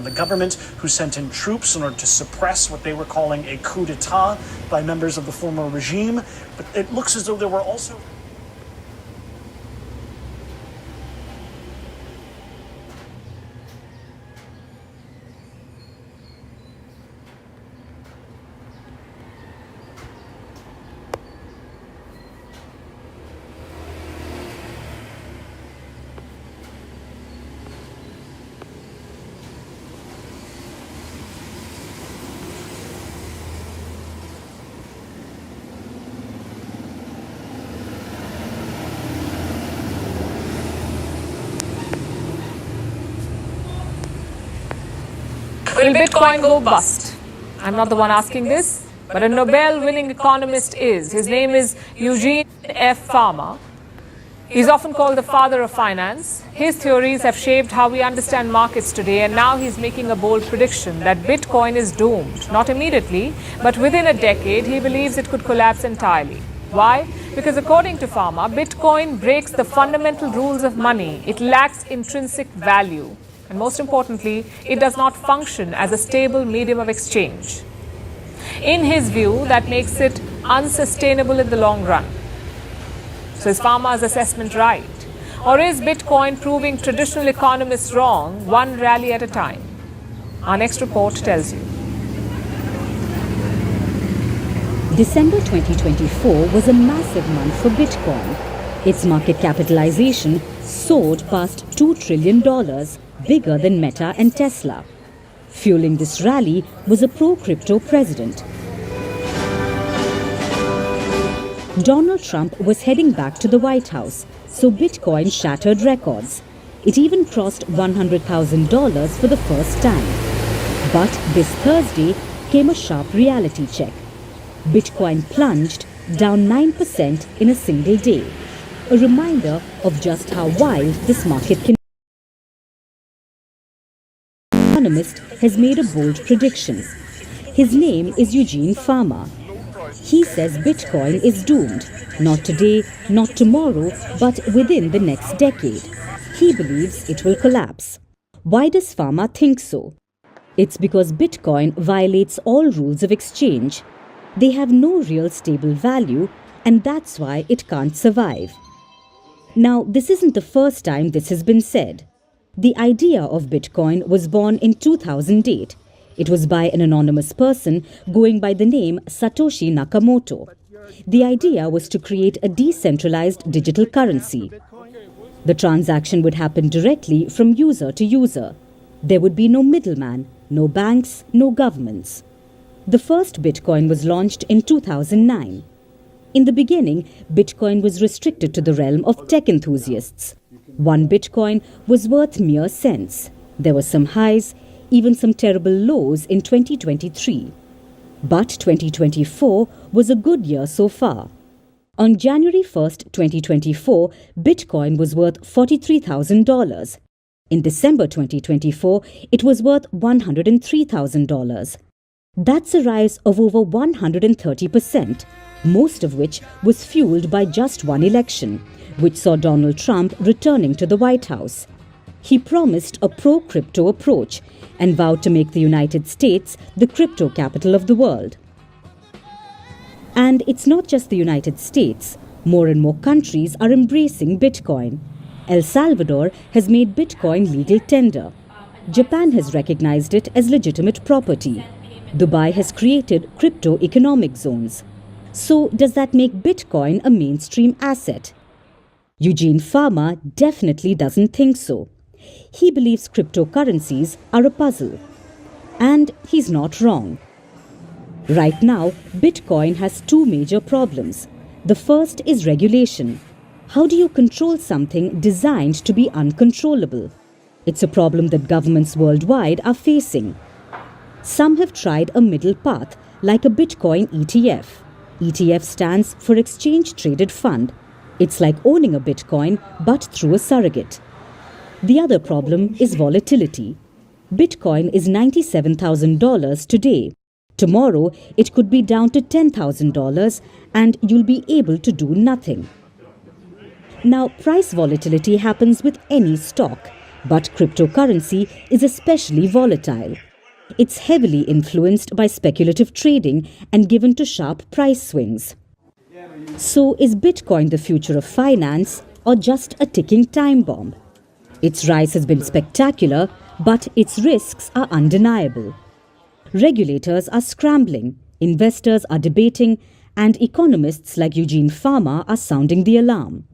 The government, who sent in troops in order to suppress what they were calling a coup d'etat by members of the former regime. But it looks as though there were also... Will Bitcoin go bust? I'm not the one asking this, but a Nobel-winning economist is. His name is Eugene F. Fama. He's often called the father of finance. His theories have shaped how we understand markets today, and now he's making a bold prediction that Bitcoin is doomed. Not immediately, but within a decade, he believes it could collapse entirely. Why? Because according to Fama, Bitcoin breaks the fundamental rules of money. It lacks intrinsic value. And most importantly, it does not function as a stable medium of exchange. In his view, that makes it unsustainable in the long run. So is Fama's assessment right? Or is Bitcoin proving traditional economists wrong, one rally at a time? Our next report tells you. December 2024 was a massive month for Bitcoin. Its market capitalization soared past $2 trillion, bigger than Meta and Tesla. Fueling this rally was a pro-crypto president. Donald Trump was heading back to the White House, so Bitcoin shattered records. It even crossed $100,000 for the first time. But this Thursday came a sharp reality check. Bitcoin plunged down 9% in a single day. A reminder of just how wild this market can be. The economist has made a bold prediction. His name is Eugene Fama. He says Bitcoin is doomed, not today, not tomorrow, but within the next decade. He believes it will collapse. Why does Fama think so? It's because Bitcoin violates all rules of exchange. They have no real stable value, and that's why it can't survive. Now, this isn't the first time this has been said. The idea of Bitcoin was born in 2008. It was by an anonymous person going by the name Satoshi Nakamoto. The idea was to create a decentralized digital currency. The transaction would happen directly from user to user. There would be no middleman, no banks, no governments. The first Bitcoin was launched in 2009. In the beginning, Bitcoin was restricted to the realm of tech enthusiasts. One Bitcoin was worth mere cents. There were some highs, even some terrible lows in 2023. But 2024 was a good year so far. On January 1st, 2024, Bitcoin was worth $43,000. In December 2024, it was worth $103,000. That's a rise of over 130%, most of which was fueled by just one election, which saw Donald Trump returning to the White House. He promised a pro-crypto approach and vowed to make the United States the crypto capital of the world. And it's not just the United States. More and more countries are embracing Bitcoin. El Salvador has made Bitcoin legal tender. Japan has recognized it as legitimate property. Dubai has created crypto economic zones. So does that make Bitcoin a mainstream asset? Eugene Fama definitely doesn't think so. He believes cryptocurrencies are a puzzle. And he's not wrong. Right now, Bitcoin has two major problems. The first is regulation. How do you control something designed to be uncontrollable? It's a problem that governments worldwide are facing. Some have tried a middle path, like a Bitcoin ETF. ETF stands for Exchange Traded Fund. It's like owning a Bitcoin, but through a surrogate. The other problem is volatility. Bitcoin is $97,000 today. Tomorrow, it could be down to $10,000 and you'll be able to do nothing. Now, price volatility happens with any stock. But cryptocurrency is especially volatile. It's heavily influenced by speculative trading and given to sharp price swings. So is Bitcoin the future of finance or just a ticking time bomb? Its rise has been spectacular, but its risks are undeniable. Regulators are scrambling, investors are debating, and economists like Eugene Fama are sounding the alarm.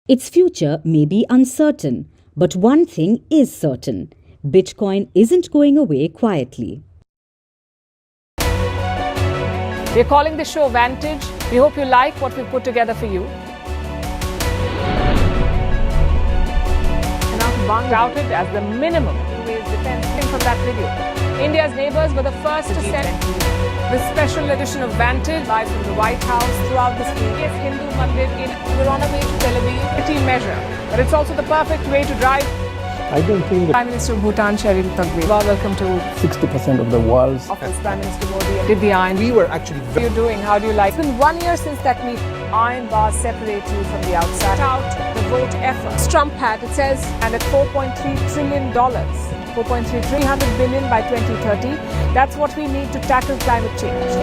Its future may be uncertain, but one thing is certain: Bitcoin isn't going away quietly. We're calling the show Vantage. We hope you like what we put together for you. Touted as the minimum defense from that video. India's neighbors were the first to send this special edition of Vantage live from the White House throughout the state. Hindu Mandir in we're on our way to Tel Aviv. Pretty measure, but it's also the perfect way to drive. I don't think that Prime Minister of Bhutan, Sherin Tagwe. Welcome to 60% of the world's office. Prime Minister Modi did the iron. we were actually How are you doing? How do you like? It's been 1 year since that meeting. Iron bars separate you from the outside. Out the vote effort. Trump had, it says, and at $4.3 trillion. 300 billion by 2030. That's what we need to tackle climate change.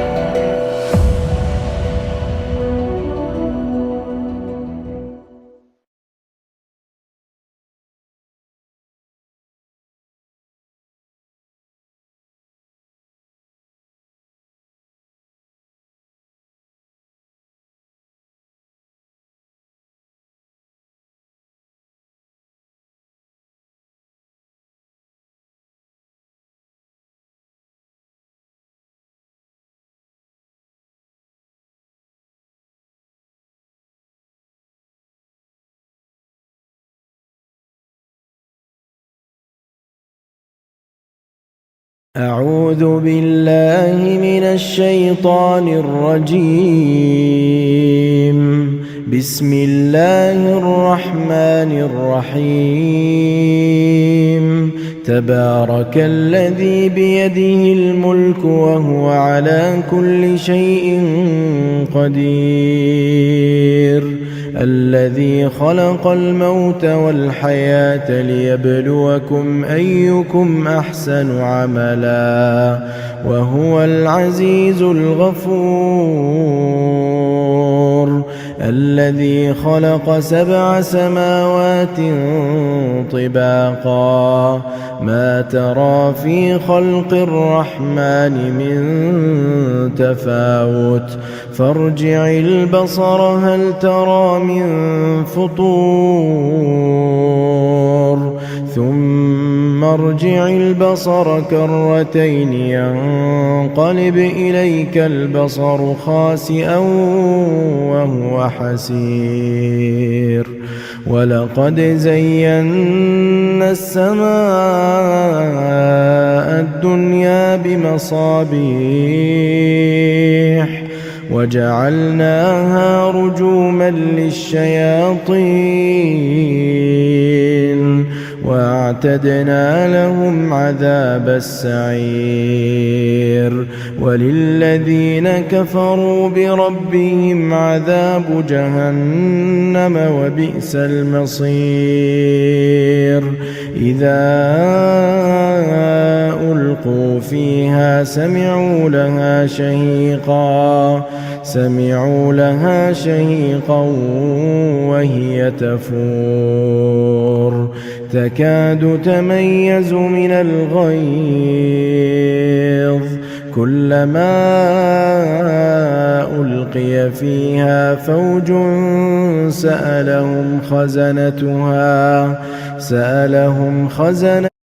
أعوذ بالله من الشيطان الرجيم. بسم الله الرحمن الرحيم. تبارك الذي بيده الملك وهو على كل شيء قدير. الذي خلق الموت والحياة ليبلوكم أيكم أحسن عملا وهو العزيز الغفور. الذي خلق 7 سماوات طباقا ما ترى في خلق الرحمن من تفاوت فارجع البصر هل ترى من فطور ثم ارجع البصر كرتين ينقلب إليك البصر خاسئا وهو حسير. ولقد زينا السماء الدنيا بمصابيح وجعلناها رجوما للشياطين وأعتدنا لهم عذاب السعير. وللذين كفروا بربهم عذاب جهنم وبئس المصير. إذا ألقوا فيها سمعوا لها شهيقا وهي تفور تكاد تميز من الغيظ كلما ألقي فيها فوج سألهم خزنتها